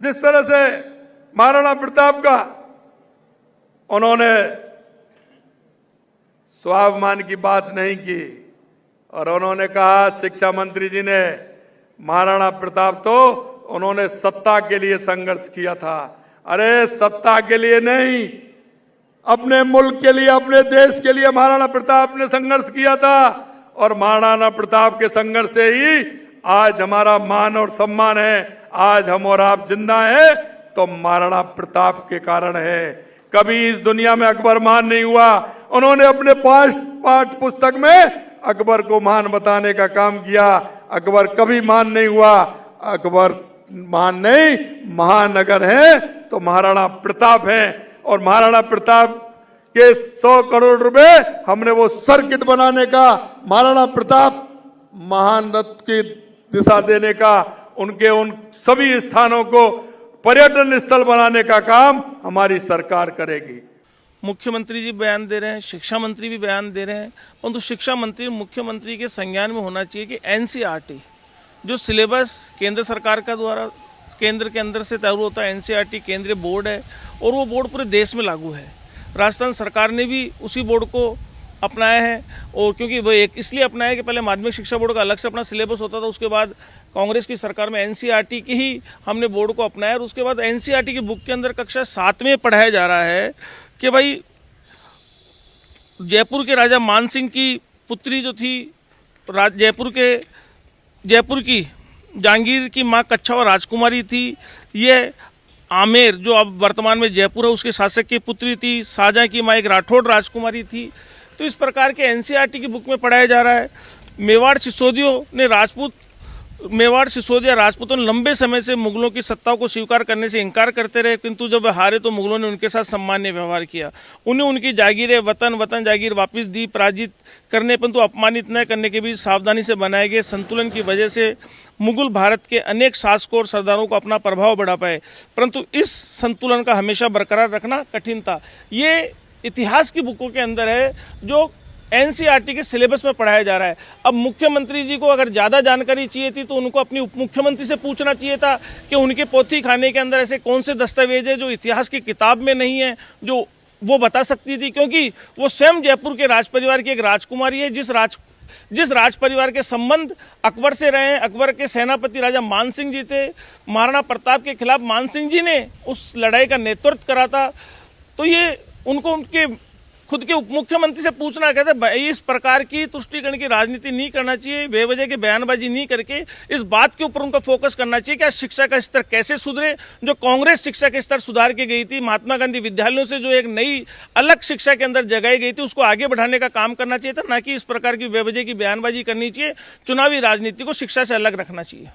जिस तरह से महाराणा प्रताप का उन्होंने स्वाभिमान की बात नहीं की और उन्होंने कहा, शिक्षा मंत्री जी ने, महाराणा प्रताप तो उन्होंने सत्ता के लिए संघर्ष किया था। अरे सत्ता के लिए नहीं, अपने मुल्क के लिए, अपने देश के लिए महाराणा प्रताप ने संघर्ष किया था और महाराणा प्रताप के संघर्ष से ही आज हमारा मान और सम्मान है। आज हम और आप जिंदा हैं तो महाराणा प्रताप के कारण है। कभी इस दुनिया में अकबर महान नहीं हुआ। उन्होंने अपने पाठ पुस्तक में अकबर को महान बताने का काम किया। अकबर कभी महान नहीं हुआ। अकबर महान नहीं, महानगर है तो महाराणा प्रताप है। और महाराणा प्रताप के 100 करोड़ रुपए हमने वो सर्किट बनाने का, महाराणा प्रताप महान रथ की दिशा देने का, उनके उन सभी स्थानों को पर्यटन स्थल बनाने का काम हमारी सरकार करेगी। मुख्यमंत्री जी बयान दे रहे हैं, शिक्षा मंत्री भी बयान दे रहे हैं, परंतु शिक्षा मंत्री मुख्यमंत्री के संज्ञान में होना चाहिए कि एनसीईआरटी जो सिलेबस केंद्र सरकार का द्वारा केंद्र के अंदर से तय होता है, एनसीईआरटी केंद्रीय बोर्ड है और वो बोर्ड पूरे देश में लागू है। राजस्थान सरकार ने भी उसी बोर्ड को अपनाया है और क्योंकि वो एक इसलिए अपनाया कि पहले माध्यमिक शिक्षा बोर्ड का अलग से अपना सिलेबस होता था, उसके बाद कांग्रेस की सरकार में एनसीईआरटी की ही हमने बोर्ड को अपनाया और उसके बाद एनसीईआरटी की बुक के अंदर कक्षा 7 में पढ़ाया जा रहा है कि भाई जयपुर के राजा मानसिंह की पुत्री जो थी, जयपुर की जहांगीर की माँ कच्छावा राजकुमारी थी। ये आमेर जो अब वर्तमान में जयपुर है उसके शासक की पुत्री थी। शाहजहां की माँ एक राठौड़ राजकुमारी थी। तो इस प्रकार के एनसीईआरटी की बुक में पढ़ाया जा रहा है। मेवाड़ सिसोदिया राजपूतों ने लंबे समय से मुगलों की सत्ता को स्वीकार करने से इनकार करते रहे, किंतु जब हारे तो मुगलों ने उनके साथ सम्मान्य व्यवहार किया। उन्हें उनकी जागीरें वतन जागीर वापस दी। पराजित करने परंतु अपमानित न करने के भी सावधानी से बनाए गए संतुलन की वजह से मुगल भारत के अनेक शासकों और सरदारों को अपना प्रभाव बढ़ा पाए, परंतु इस संतुलन का हमेशा बरकरार रखना कठिन था। ये इतिहास की बुकों के अंदर है जो एनसीईआरटी के सिलेबस में पढ़ाया जा रहा है। अब मुख्यमंत्री जी को अगर ज़्यादा जानकारी चाहिए थी तो उनको अपनी उप मुख्यमंत्री से पूछना चाहिए था कि उनके पोथी खाने के अंदर ऐसे कौन से दस्तावेज है जो इतिहास की किताब में नहीं है, जो वो बता सकती थी, क्योंकि वो स्वयं जयपुर के राज परिवार की एक राजकुमारी है। जिस राज परिवार के संबंध अकबर से रहे हैं। अकबर के सेनापति राजा मानसिंह जी थे। महाराणा प्रताप के खिलाफ मानसिंह जी ने उस लड़ाई का नेतृत्व करा था। तो ये उनको उनके खुद के उप मुख्यमंत्री से पूछना कहते भाई इस प्रकार की तुष्टीकरण की राजनीति नहीं करना चाहिए, बेवजह की बयानबाजी नहीं करके इस बात के ऊपर उनका फोकस करना चाहिए कि शिक्षा का स्तर कैसे सुधरे। जो कांग्रेस शिक्षा के स्तर सुधार के गई थी, महात्मा गांधी विद्यालयों से जो एक नई अलग शिक्षा के अंदर जगाई गई थी, उसको आगे बढ़ाने का काम करना चाहिए था, ना कि इस प्रकार की बेवजह की बयानबाजी करनी चाहिए। चुनावी राजनीति को शिक्षा से अलग रखना चाहिए।